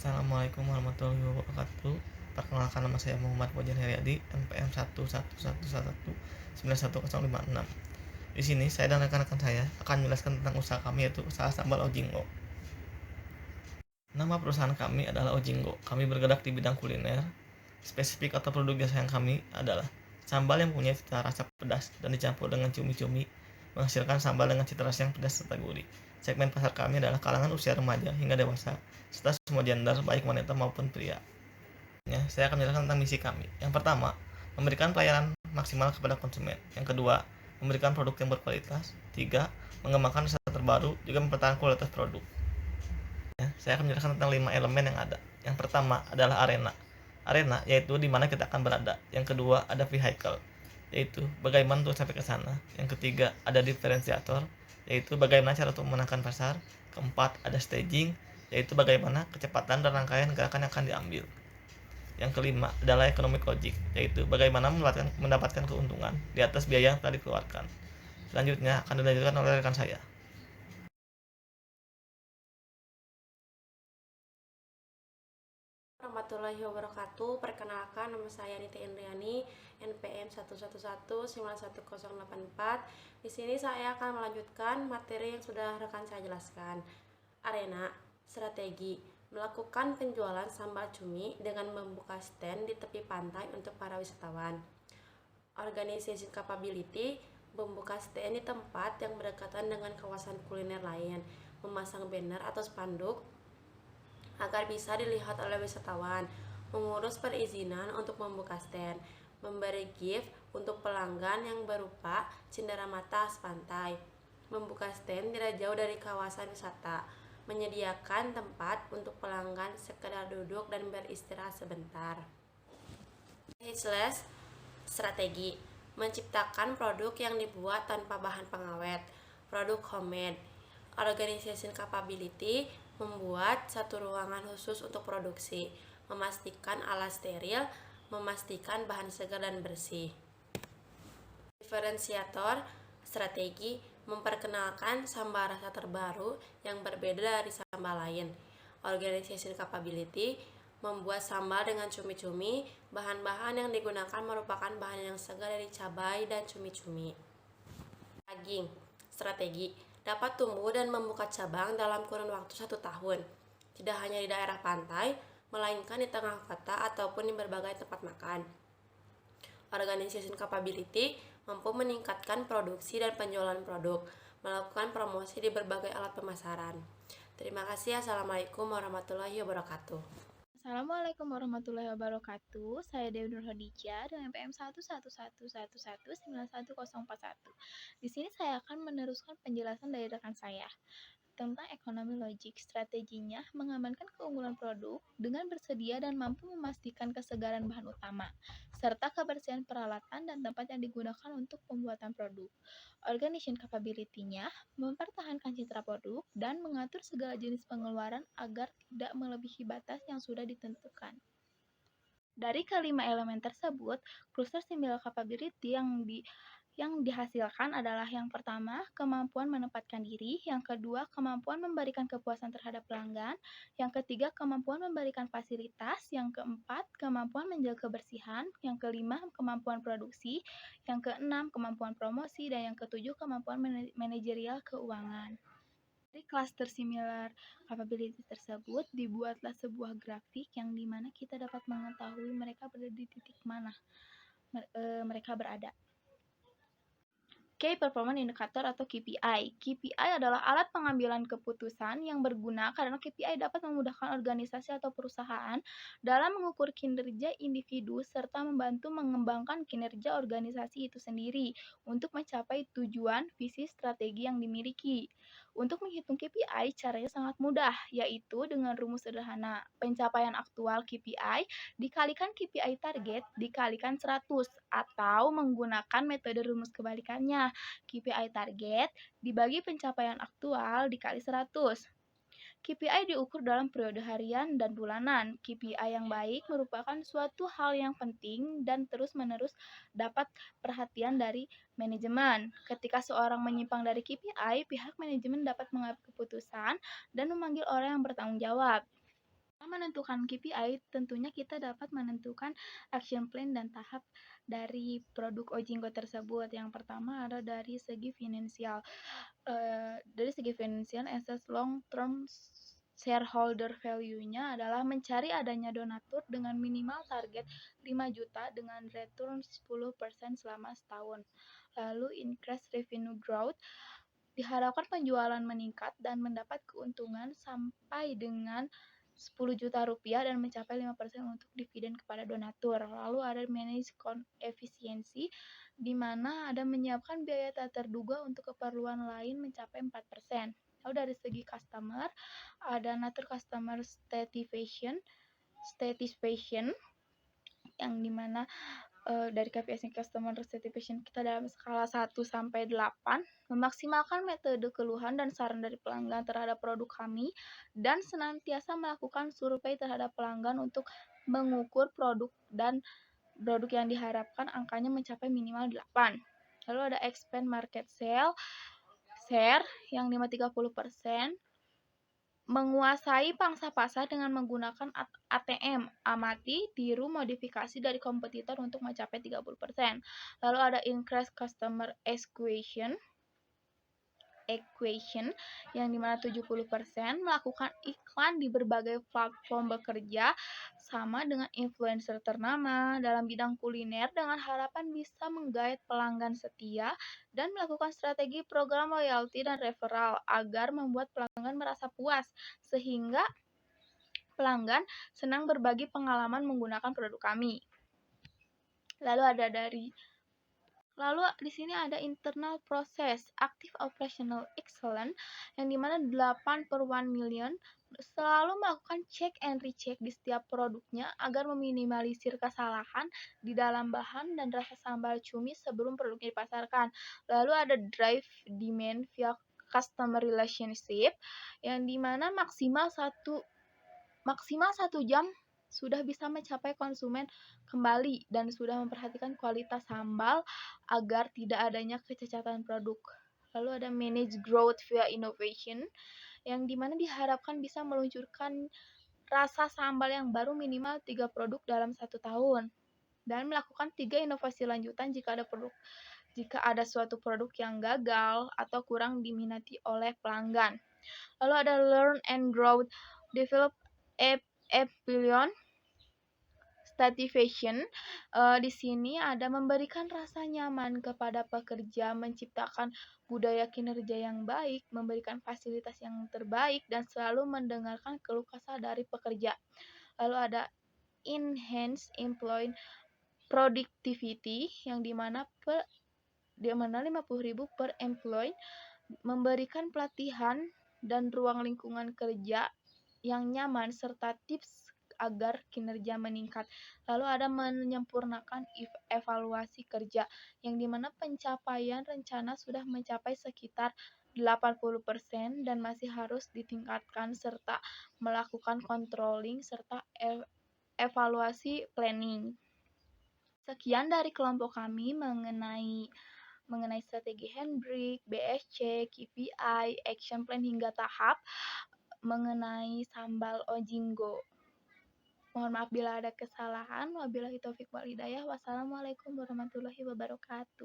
Assalamualaikum warahmatullahi wabarakatuh. Perkenalkan, nama saya Muhammad Fajar Heriadi, NPM 11111910656. Di sini saya dan rekan-rekan saya akan menjelaskan tentang usaha kami, yaitu usaha sambal Ojingo. Nama perusahaan kami adalah Ojingo. Kami bergerak di bidang kuliner. Spesifik atau produk jasa yang kami adalah sambal yang punya cita rasa pedas dan dicampur dengan cumi-cumi, menghasilkan sambal dengan cita rasa yang pedas serta gurih. Segmen pasar kami adalah kalangan usia remaja hingga dewasa, serta semua gender baik wanita maupun pria. Ya, saya akan menjelaskan tentang misi kami. Yang pertama, memberikan pelayanan maksimal kepada konsumen. Yang kedua, memberikan produk yang berkualitas. Tiga, mengembangkan rasa terbaru, juga mempertahankan kualitas produk. Ya, saya akan menjelaskan tentang 5 elemen yang ada. Yang pertama adalah arena. Arena yaitu di mana kita akan berada. Yang kedua ada vehicle, yaitu bagaimana untuk sampai ke sana. Yang ketiga ada diferensiator, yaitu bagaimana cara untuk memenangkan pasar. Keempat ada staging, yaitu bagaimana kecepatan dan rangkaian gerakan yang akan diambil. Yang kelima adalah economic logic, yaitu bagaimana mendapatkan keuntungan di atas biaya yang telah dikeluarkan. Selanjutnya akan dilanjutkan oleh rekan saya. Warahmatullahi wabarakatuh. Perkenalkan, nama saya Niti Indriani, NPM 111911084. Di sini saya akan melanjutkan materi yang sudah rekan saya jelaskan. Arena, strategi, melakukan penjualan sambal cumi dengan membuka stand di tepi pantai untuk para wisatawan. Organization capability, membuka stand di tempat yang berdekatan dengan kawasan kuliner lain, memasang banner atau spanduk agar bisa dilihat oleh wisatawan, mengurus perizinan untuk membuka stand, memberi gift untuk pelanggan yang berupa cindera mata pantai, membuka stand tidak jauh dari kawasan wisata, menyediakan tempat untuk pelanggan sekedar duduk dan beristirahat sebentar. Strategi, menciptakan produk yang dibuat tanpa bahan pengawet, produk homemade. Organization capability, membuat satu ruangan khusus untuk produksi, memastikan alat steril, memastikan bahan segar dan bersih. Diferensiator, strategi, memperkenalkan sambal rasa terbaru yang berbeda dari sambal lain. Organization capability, membuat sambal dengan cumi-cumi. Bahan-bahan yang digunakan merupakan bahan yang segar dari cabai dan cumi-cumi. Daging, strategi, dapat tumbuh dan membuka cabang dalam kurun waktu 1 tahun, tidak hanya di daerah pantai, melainkan di tengah kota ataupun di berbagai tempat makan. Organization capability, mampu meningkatkan produksi dan penjualan produk, melakukan promosi di berbagai alat pemasaran. Terima kasih. Assalamualaikum warahmatullahi wabarakatuh. Assalamualaikum warahmatullahi wabarakatuh. Saya Dewi Nur Hadijah dengan PM 111119141. Di sini saya akan meneruskan penjelasan dari rekan saya tentang ekonomi logik. Strateginya mengamankan keunggulan produk dengan bersedia dan mampu memastikan kesegaran bahan utama, serta kebersihan peralatan dan tempat yang digunakan untuk pembuatan produk. Organization capability-nya mempertahankan citra produk dan mengatur segala jenis pengeluaran agar tidak melebihi batas yang sudah ditentukan. Dari kelima elemen tersebut, cluster symbol capability yang dihasilkan adalah yang pertama, kemampuan menempatkan diri, yang kedua, kemampuan memberikan kepuasan terhadap pelanggan, yang ketiga, kemampuan memberikan fasilitas, yang keempat, kemampuan menjaga kebersihan, yang kelima, kemampuan produksi, yang keenam, kemampuan promosi, dan yang ketujuh, kemampuan manajerial keuangan. Dari cluster similar capability tersebut, dibuatlah sebuah grafik yang dimana kita dapat mengetahui mereka berada di titik mana mereka berada. Key Performance Indicator atau KPI. KPI adalah alat pengambilan keputusan yang berguna karena KPI dapat memudahkan organisasi atau perusahaan dalam mengukur kinerja individu serta membantu mengembangkan kinerja organisasi itu sendiri untuk mencapai tujuan, visi, strategi yang dimiliki. Untuk menghitung KPI, caranya sangat mudah, yaitu dengan rumus sederhana. Pencapaian aktual KPI dikalikan KPI target dikalikan 100 atau menggunakan metode rumus kebalikannya. KPI target dibagi pencapaian aktual dikali 100. KPI diukur dalam periode harian dan bulanan. KPI yang baik merupakan suatu hal yang penting dan terus-menerus dapat perhatian dari manajemen. Ketika seorang menyimpang dari KPI, pihak manajemen dapat mengambil keputusan dan memanggil orang yang bertanggung jawab. Menentukan KPI, tentunya kita dapat menentukan action plan dan tahap dari produk Ojingo tersebut. Yang pertama ada dari segi finansial. Asas long term shareholder value-nya adalah mencari adanya donatur dengan minimal target 5 juta dengan return 10% selama setahun. Lalu increase revenue growth, diharapkan penjualan meningkat dan mendapat keuntungan sampai dengan 10 juta rupiah dan mencapai 5% untuk dividen kepada donatur. Lalu ada manage efisiensi, di mana ada menyiapkan biaya tak terduga untuk keperluan lain mencapai 4%. Lalu dari segi customer, ada nature customer satisfaction yang dimana dari KPI Customer Satisfaction kita dalam skala 1 sampai 8, memaksimalkan metode keluhan dan saran dari pelanggan terhadap produk kami, dan senantiasa melakukan survei terhadap pelanggan untuk mengukur produk yang diharapkan angkanya mencapai minimal 8. Lalu ada expand market share yang 30%, menguasai pangsa pasar dengan menggunakan ATM, amati, tiru, modifikasi dari kompetitor untuk mencapai 30%. Lalu ada increase customer acquisition yang dimana 70%, melakukan iklan di berbagai platform bekerja sama dengan influencer ternama dalam bidang kuliner dengan harapan bisa menggait pelanggan setia dan melakukan strategi program loyalty dan referral agar membuat pelanggan merasa puas sehingga pelanggan senang berbagi pengalaman menggunakan produk kami. Lalu di sini ada internal proses, active operational excellence, yang dimana 8/1 million selalu melakukan check and recheck di setiap produknya agar meminimalisir kesalahan di dalam bahan dan rasa sambal cumi sebelum produknya dipasarkan. Lalu ada drive demand via customer relationship, yang dimana maksimal 1 jam sudah bisa mencapai konsumen kembali dan sudah memperhatikan kualitas sambal agar tidak adanya kecacatan produk. Lalu ada manage growth via innovation, yang dimana diharapkan bisa meluncurkan rasa sambal yang baru minimal 3 produk dalam 1 tahun dan melakukan 3 inovasi lanjutan jika ada suatu produk yang gagal atau kurang diminati oleh pelanggan. Lalu ada learn and grow, develop Epilion Satisfaction. Di sini ada memberikan rasa nyaman kepada pekerja, menciptakan budaya kinerja yang baik, memberikan fasilitas yang terbaik, dan selalu mendengarkan keluh kesah dari pekerja. Lalu ada enhance employee productivity, yang dimana 50.000 per employee, memberikan pelatihan dan ruang lingkungan kerja yang nyaman serta tips agar kinerja meningkat. Lalu ada menyempurnakan evaluasi kerja, yang dimana pencapaian rencana sudah mencapai sekitar 80% dan masih harus ditingkatkan serta melakukan controlling serta evaluasi planning. Sekian dari kelompok kami mengenai strategi handbrake, BSC, KPI, action plan hingga tahap mengenai sambal Ojingo. Mohon maaf bila ada kesalahan. Wabillahi taufik wal hidayah. Wassalamualaikum warahmatullahi wabarakatuh.